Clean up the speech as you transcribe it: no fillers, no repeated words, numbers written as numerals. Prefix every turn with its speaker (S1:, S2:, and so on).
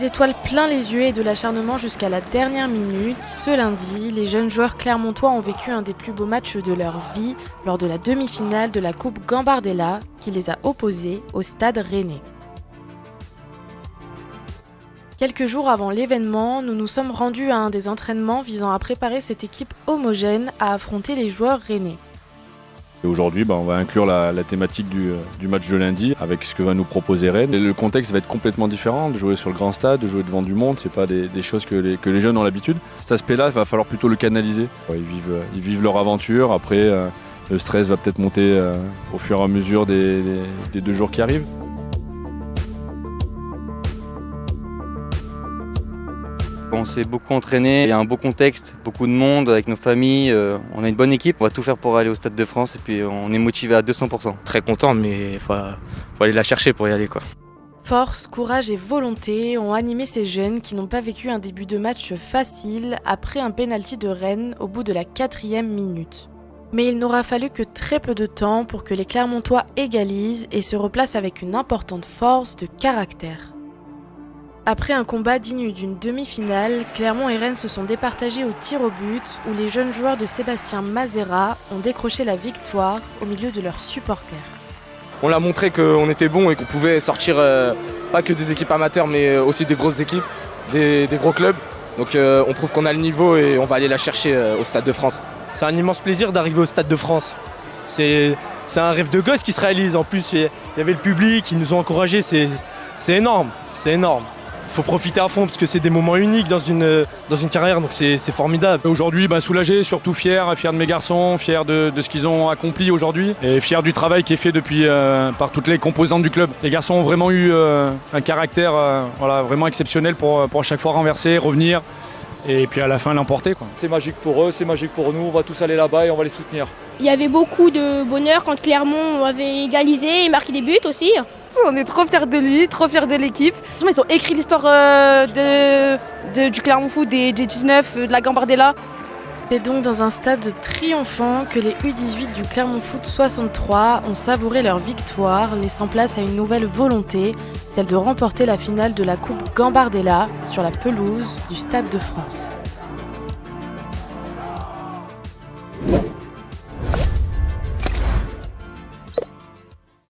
S1: Des étoiles plein les yeux et de l'acharnement jusqu'à la dernière minute, ce lundi, les jeunes joueurs clermontois ont vécu un des plus beaux matchs de leur vie lors de la demi-finale de la Coupe Gambardella qui les a opposés au Stade Rennais. Quelques jours avant l'événement, nous nous sommes rendus à un des entraînements visant à préparer cette équipe homogène à affronter les joueurs rennais.
S2: Et aujourd'hui, on va inclure la thématique du match de lundi avec ce que va nous proposer Rennes. Et le contexte va être complètement différent, de jouer sur le grand stade, de jouer devant du monde, c'est pas des choses que les jeunes ont l'habitude. Cet aspect-là, il va falloir plutôt le canaliser. Ils vivent leur aventure, après le stress va peut-être monter au fur et à mesure des 2 jours qui arrivent.
S3: On s'est beaucoup entraîné, il y a un beau contexte, beaucoup de monde avec nos familles, on a une bonne équipe, on va tout faire pour aller au Stade de France et puis on est motivé à 200%.
S4: Très content, mais faut aller la chercher pour y aller, quoi.
S1: Force, courage et volonté ont animé ces jeunes qui n'ont pas vécu un début de match facile après un pénalty de Rennes au bout de la 4e minute. Mais il n'aura fallu que très peu de temps pour que les Clermontois égalisent et se replacent avec une importante force de caractère. Après un combat digne d'une demi-finale, Clermont et Rennes se sont départagés au tir au but où les jeunes joueurs de Sébastien Mazera ont décroché la victoire au milieu de leurs supporters.
S4: On l'a montré qu'on était bon et qu'on pouvait sortir pas que des équipes amateurs mais aussi des grosses équipes, des gros clubs. Donc on prouve qu'on a le niveau et on va aller la chercher au Stade de France.
S5: C'est un immense plaisir d'arriver au Stade de France. C'est un rêve de gosse qui se réalise. En plus, il y avait le public, ils nous ont encouragés. C'est énorme, c'est énorme. Il faut profiter à fond parce que c'est des moments uniques dans une carrière, donc c'est formidable.
S2: Aujourd'hui, soulagé, surtout fier de mes garçons, fier de ce qu'ils ont accompli aujourd'hui et fier du travail qui est fait depuis par toutes les composantes du club. Les garçons ont vraiment eu un caractère vraiment exceptionnel pour à chaque fois renverser, revenir et puis à la fin l'emporter, quoi.
S6: C'est magique pour eux, c'est magique pour nous, on va tous aller là-bas et on va les soutenir.
S7: Il y avait beaucoup de bonheur quand Clermont avait égalisé et marqué des buts aussi.
S8: On est trop fiers de lui, trop fiers de l'équipe. Ils ont écrit l'histoire du Clermont Foot, des 19, de la Gambardella.
S1: C'est donc dans un stade triomphant que les U18 du Clermont Foot 63 ont savouré leur victoire, laissant place à une nouvelle volonté, celle de remporter la finale de la Coupe Gambardella sur la pelouse du Stade de France.